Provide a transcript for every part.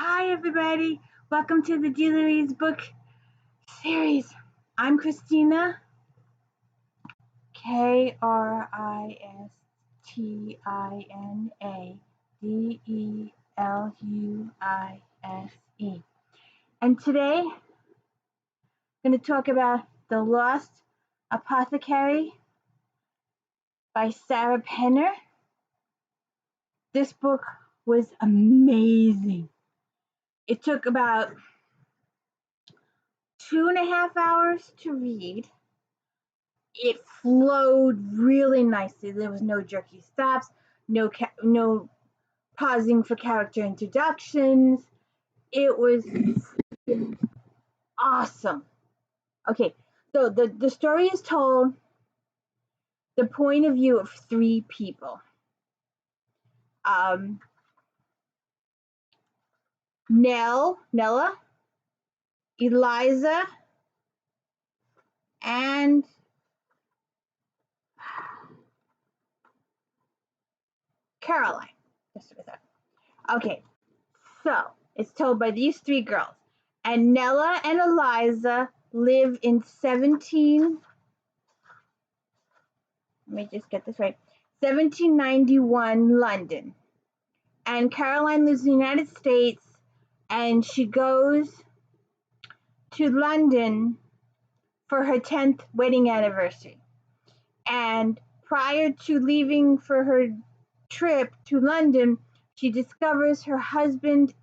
Hi, everybody. Welcome to the Dealer's book series. I'm Christina, Christina, And today, I'm going to talk about The Lost Apothecary by Sarah Penner. This book was amazing. It took about 2.5 hours to read. It flowed really nicely. There was no jerky stops, no pausing for character introductions. It was awesome. Okay, so the story is told the point of view of 3 people. Nella, Eliza, and Caroline. That's what I thought. Okay, so it's told by these 3 girls. And Nella and Eliza live in 1791 London. And Caroline lives in the United States, and she goes to London for her 10th wedding anniversary. And prior to leaving for her trip to London, she discovers her husband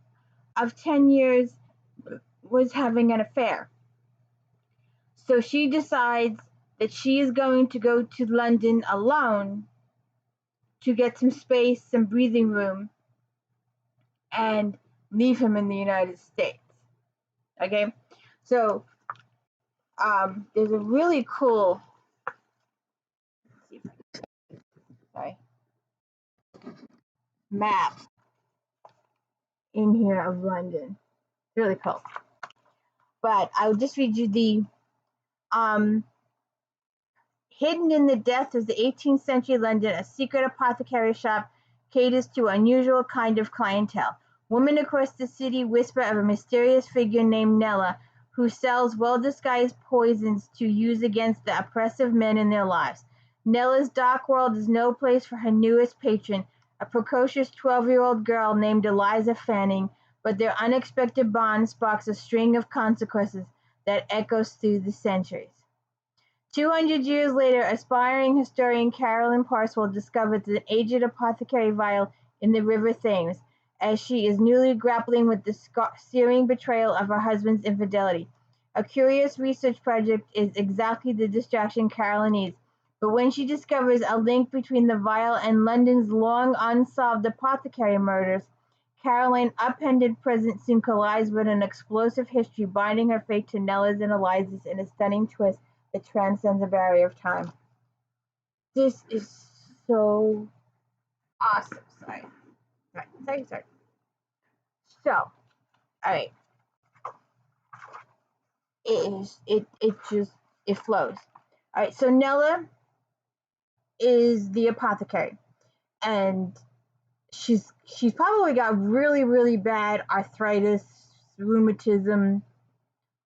of 10 years was having an affair. So she decides that she is going to go to London alone to get some space, some breathing room, and leave him in the United States. Okay, so there's a really cool map in here of London. It's really cool. But I'll just read you the hidden in the depths of the 18th century London, a secret apothecary shop caters to an unusual kind of clientele. Women across the city whisper of a mysterious figure named Nella, who sells well-disguised poisons to use against the oppressive men in their lives. Nella's dark world is no place for her newest patron, a precocious 12-year-old girl named Eliza Fanning, but their unexpected bond sparks a string of consequences that echoes through the centuries. 200 years later, aspiring historian Carolyn Parswell discovers an aged apothecary vial in the River Thames, as she is newly grappling with the searing betrayal of her husband's infidelity. A curious research project is exactly the distraction Carolyn needs, but when she discovers a link between the vial and London's long unsolved apothecary murders, Caroline's upended present soon collides with an explosive history binding her fate to Nella's and Eliza's in a stunning twist that transcends the barrier of time. This is so awesome. Sorry. So, all right. It flows. All right. So Nella is the apothecary, and she's probably got really, really bad arthritis, rheumatism.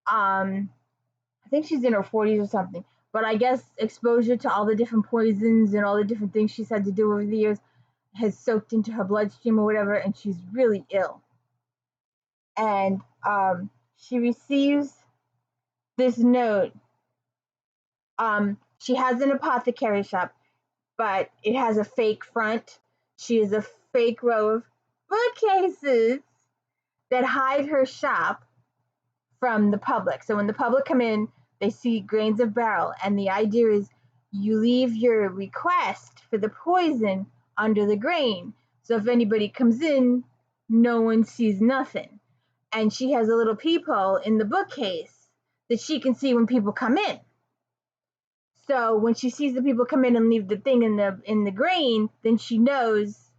I think she's in her 40s or something. But I guess exposure to all the different poisons and all the different things she's had to do over the years has soaked into her bloodstream or whatever, and she's really ill. And she receives this note. She has an apothecary shop, but it has a fake front. She has a fake row of bookcases that hide her shop from the public. So when the public come in, they see grains of beryl, and the idea is you leave your request for the poison under the grain. So if anybody comes in, no one sees nothing. And she has a little peephole in the bookcase that she can see when people come in. So when she sees the people come in and leave the thing in the grain, then she knows,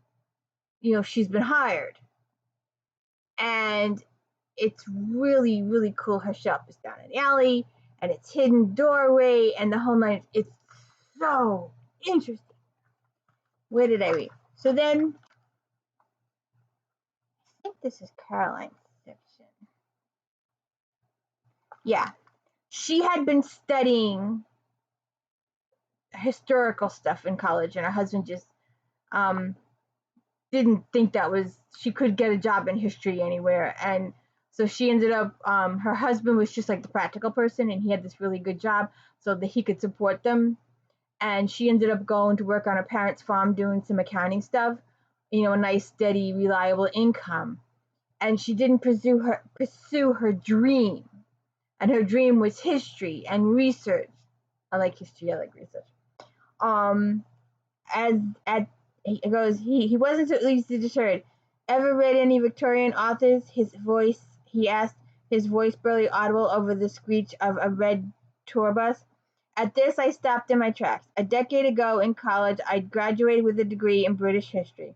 she's been hired. And it's really, really cool. Her shop is down in the alley, and it's hidden doorway, and the whole night. It's so interesting. Where did I read? So then, I think this is Caroline's section. Yeah, she had been studying historical stuff in college, and her husband just didn't think she could get a job in history anywhere. And so she ended up, her husband was just like the practical person, and he had this really good job so that he could support them. And she ended up going to work on her parents' farm doing some accounting stuff, a nice, steady, reliable income. And she didn't pursue her dream. And her dream was history and research. I like history, I like research. He goes, he wasn't so easily deterred. Ever read any Victorian authors? He asked, his voice barely audible over the screech of a red tour bus. At this, I stopped in my tracks. A decade ago in college, I'd graduated with a degree in British history.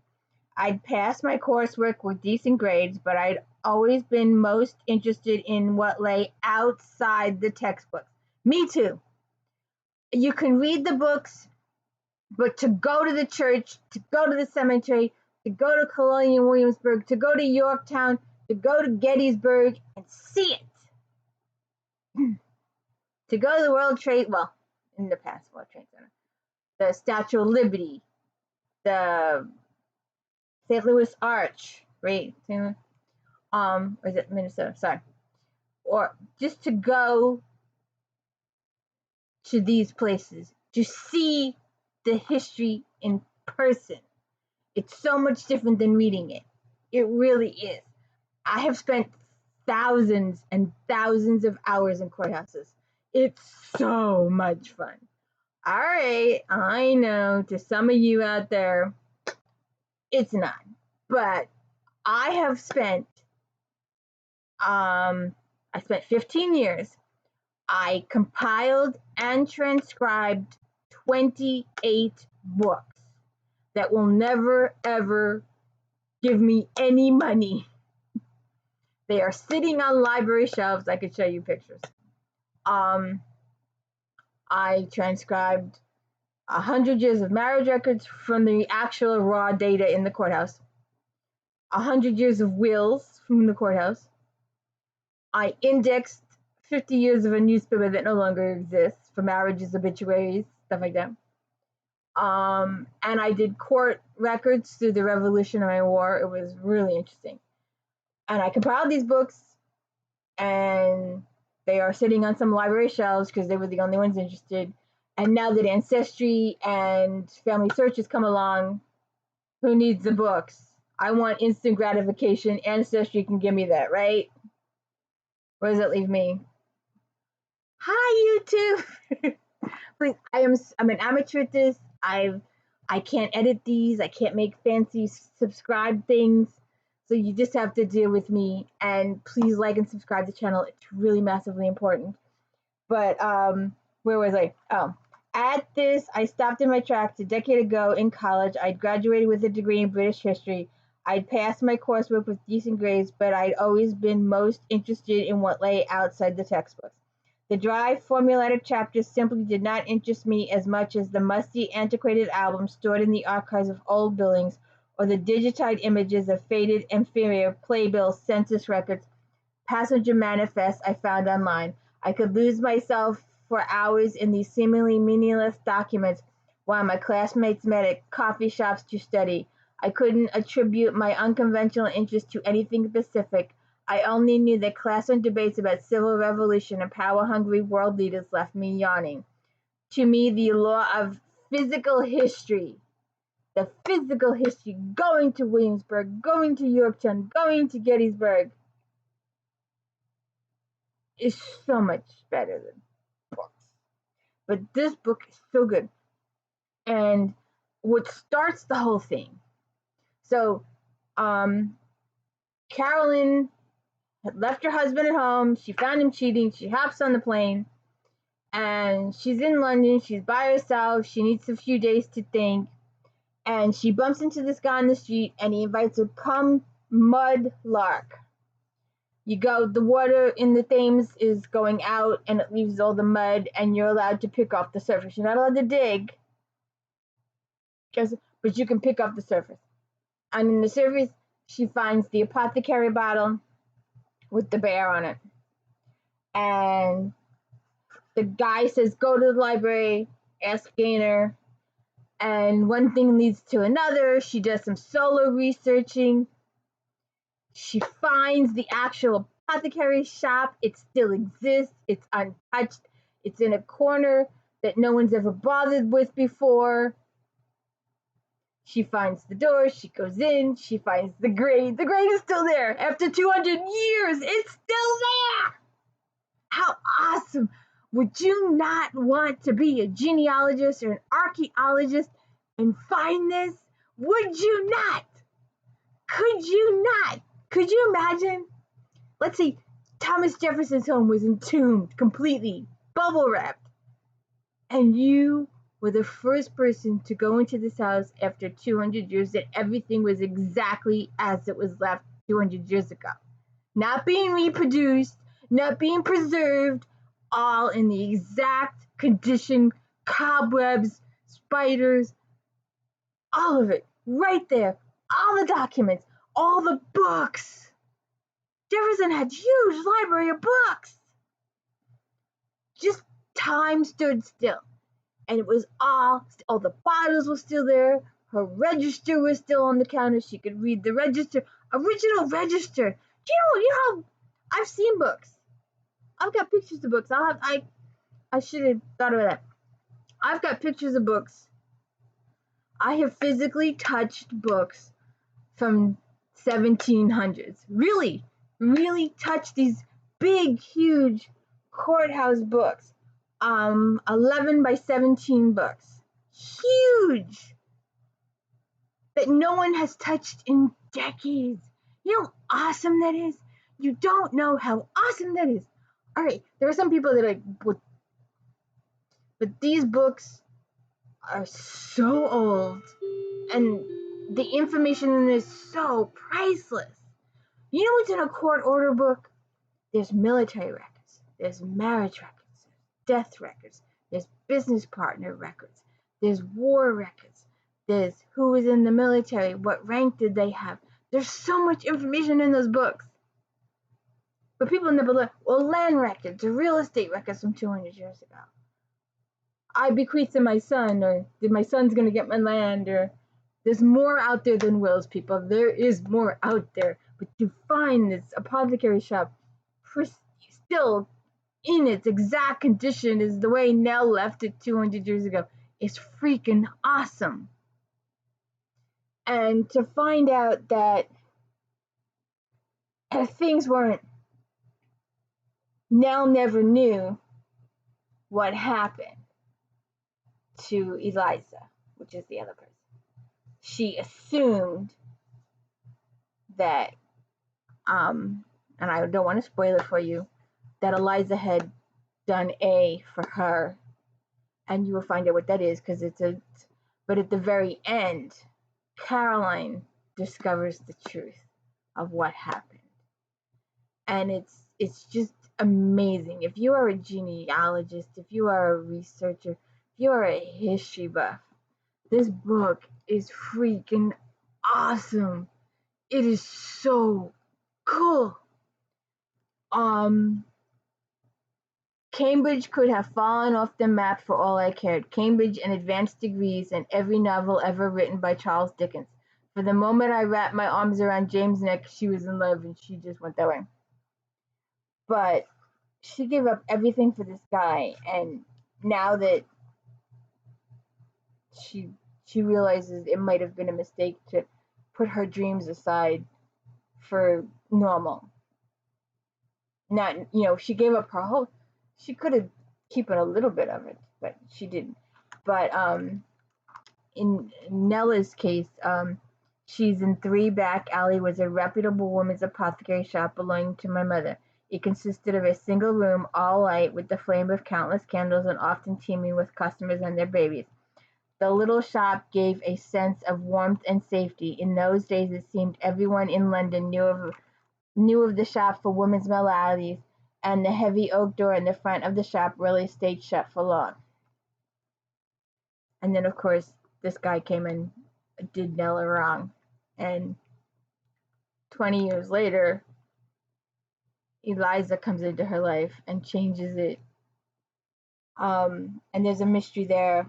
I'd passed my coursework with decent grades, but I'd always been most interested in what lay outside the textbooks. Me too. You can read the books, but to go to the church, to go to the cemetery, to go to Colonial Williamsburg, to go to Yorktown, to go to Gettysburg and see it. To go to the World Trade, well, in the past, World Trade Center, the Statue of Liberty, the St. Louis Arch, right? Or is it Minnesota? Sorry. Or just to go to these places, to see the history in person. It's so much different than reading it. It really is. I have spent thousands and thousands of hours in courthouses. It's so much fun. All right, I know to some of you out there, it's not. But I have spent, I spent 15 years. I compiled and transcribed 28 books that will never, ever give me any money. They are sitting on library shelves. I could show you pictures. I transcribed 100 years of marriage records from the actual raw data in the courthouse. 100 years of wills from the courthouse. I indexed 50 years of a newspaper that no longer exists for marriages, obituaries, stuff like that. And I did court records through the Revolutionary War. It was really interesting. And I compiled these books, and they are sitting on some library shelves because they were the only ones interested. And now that Ancestry and Family Search has come along, who needs the books? I want instant gratification. Ancestry can give me that, right? Where does that leave me? Hi, YouTube. Please, I'm an amateur at this. I can't edit these. I can't make fancy subscribe things. So you just have to deal with me. And please like and subscribe to the channel. It's really massively important. But where was I? Oh, at this, I stopped in my tracks a decade ago in college. I'd graduated with a degree in British history. I'd passed my coursework with decent grades, but I'd always been most interested in what lay outside the textbooks. The dry, formulaic chapters simply did not interest me as much as the musty, antiquated albums stored in the archives of old buildings or the digitized images of faded, inferior playbills, census records, passenger manifests I found online. I could lose myself for hours in these seemingly meaningless documents while my classmates met at coffee shops to study. I couldn't attribute my unconventional interest to anything specific. I only knew that classroom debates about civil revolution and power-hungry world leaders left me yawning. To me, the law of physical history, going to Williamsburg, going to Yorktown, going to Gettysburg, is so much better than books. But this book is so good. And what starts the whole thing, so Carolyn had left her husband at home. She found him cheating. She hops on the plane, and she's in London. She's by herself. She needs a few days to think, and she bumps into this guy on the street, and he invites her, come mud lark. The water in the Thames is going out, and it leaves all the mud, and you're allowed to pick off the surface. You're not allowed to dig, but you can pick off the surface. And in the surface, She finds the apothecary bottle with the bear on it. And the guy says, go to the library, ask Gaynor. And one thing leads to another. She does some solo researching. She finds the actual apothecary shop. It still exists. It's untouched. It's in a corner that no one's ever bothered with before. She finds the door. She goes in. She finds the grade. The grade is still there. After 200 years, it's still there. How awesome. Would you not want to be a genealogist or an archaeologist and find this? Would you not? Could you not? Could you imagine? Let's say Thomas Jefferson's home was entombed completely, bubble wrapped, and you were the first person to go into this house after 200 years, that everything was exactly as it was left 200 years ago. Not being reproduced, not being preserved, all in the exact condition, cobwebs, spiders, all of it, right there, all the documents, all the books. Jefferson had a huge library of books. Just time stood still. And it was all the bottles were still there. Her register was still on the counter. She could read the register, original register. You know, I've seen books. I've got pictures of books. I should have thought of that. I've got pictures of books. I have physically touched books from 1700s. Really, really touched these big, huge courthouse books. 11 by 17 books. Huge! That no one has touched in decades. You know how awesome that is? You don't know how awesome that is. All right, there are some people that are like, but these books are so old, and the information in it is so priceless. You know what's in a court order book? There's military records, there's marriage records, death records, there's business partner records, there's war records, there's who was in the military, what rank did they have. There's so much information in those books. But people never look. Well, land records or real estate records from 200 years ago. I bequeathed to my son, or did my son's going to get my land, or there's more out there than wills, people. There is more out there. But to find this apothecary shop still in its exact condition as the way Nell left it 200 years ago is freaking awesome. And to find out that things weren't, Nell never knew what happened to Eliza, which is the other person. She assumed that, and I don't want to spoil it for you, that Eliza had done A for her, and you will find out what that is, because but at the very end, Caroline discovers the truth of what happened. And it's just amazing. If you are a genealogist, if you are a researcher, if you are a history buff, this book is freaking awesome. It is so cool. Cambridge could have fallen off the map for all I cared. Cambridge and advanced degrees and every novel ever written by Charles Dickens. For the moment I wrapped my arms around James' neck, she was in love and she just went that way. But she gave up everything for this guy, and now that she realizes it might have been a mistake to put her dreams aside for normal. Not, she gave up her whole, she could have kept a little bit of it, but she didn't. But in Nella's case, she's in 3 Back Alley was a reputable woman's apothecary shop belonging to my mother. It consisted of a single room, all light, with the flame of countless candles and often teeming with customers and their babies. The little shop gave a sense of warmth and safety. In those days, it seemed everyone in London knew of the shop for women's maladies, and the heavy oak door in the front of the shop rarely stayed shut for long. And then, of course, this guy came and did Nella wrong. And 20 years later, Eliza comes into her life and changes it. And there's a mystery there.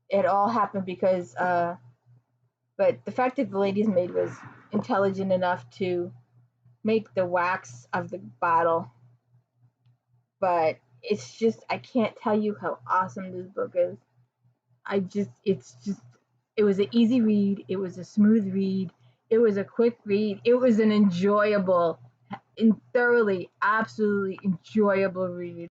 It all happened because, but the fact that the lady's maid was intelligent enough to make the wax of the bottle. But it's just, I can't tell you how awesome this book is. It was an easy read. It was a smooth read. It was a quick read. It was an enjoyable and thoroughly, absolutely enjoyable read.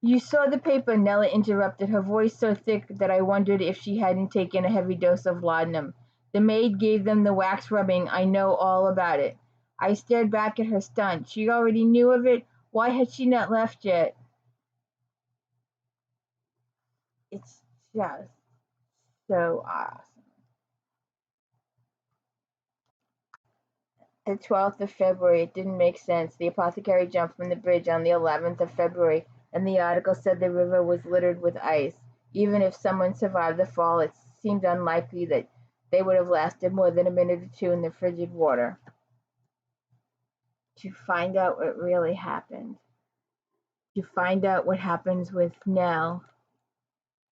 You saw the paper, Nella interrupted, her voice so thick that I wondered if she hadn't taken a heavy dose of laudanum. The maid gave them the wax rubbing. I know all about it. I stared back at her, stunned. She already knew of it. Why had she not left yet? It's just so awesome. The 12th of February, it didn't make sense. The apothecary jumped from the bridge on the 11th of February, and the article said the river was littered with ice. Even if someone survived the fall, it seemed unlikely that they would have lasted more than a minute or two in the frigid water. To find out what really happened, to find out what happens with Nell,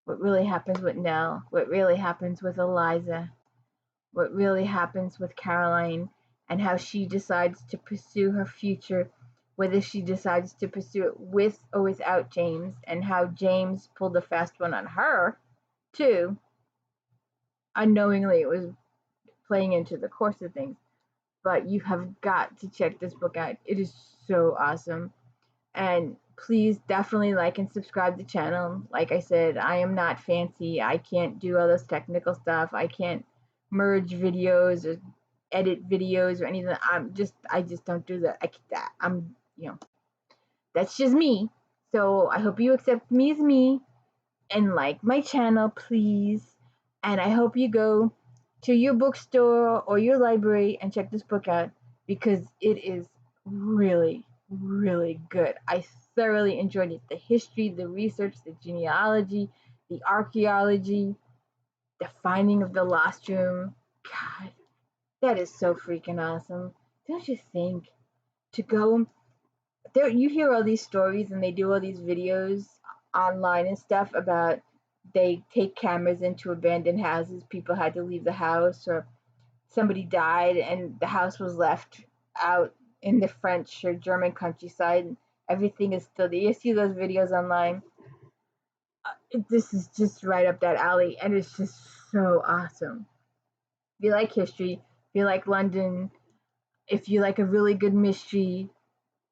what really happens with Nell, what really happens with Eliza, what really happens with Caroline, and how she decides to pursue her future, whether she decides to pursue it with or without James, and how James pulled a fast one on her, too. Unknowingly, it was playing into the course of things. But you have got to check this book out. It is so awesome. And please definitely like and subscribe to the channel. Like I said, I am not fancy. I can't do all this technical stuff. I can't merge videos or edit videos or anything. I just don't do that. That's just me. So I hope you accept me as me and like my channel, please. And I hope you go to your bookstore or your library and check this book out because it is really, really good. I thoroughly enjoyed it. The history, the research, the genealogy, the archaeology, the finding of the lost room. God, that is so freaking awesome. Don't you think? To go there, you hear all these stories and they do all these videos online and stuff about they take cameras into abandoned houses, people had to leave the house, or somebody died and the house was left out in the French or German countryside and everything is still there. You see those videos online? This is just right up that alley and it's just so awesome. If you like history, if you like London, if you like a really good mystery,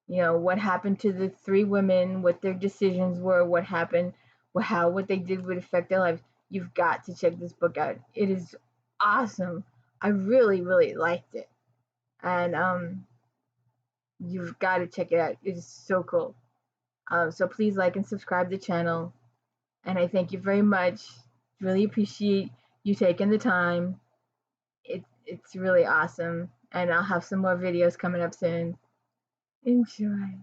what happened to the three women, what their decisions were, what happened, how what they did would affect their lives. You've got to check this book out. It is awesome. I really, really liked it. And you've got to check it out. It is so cool. So please like and subscribe to the channel. And I thank you very much. Really appreciate you taking the time. It's really awesome. And I'll have some more videos coming up soon. Enjoy.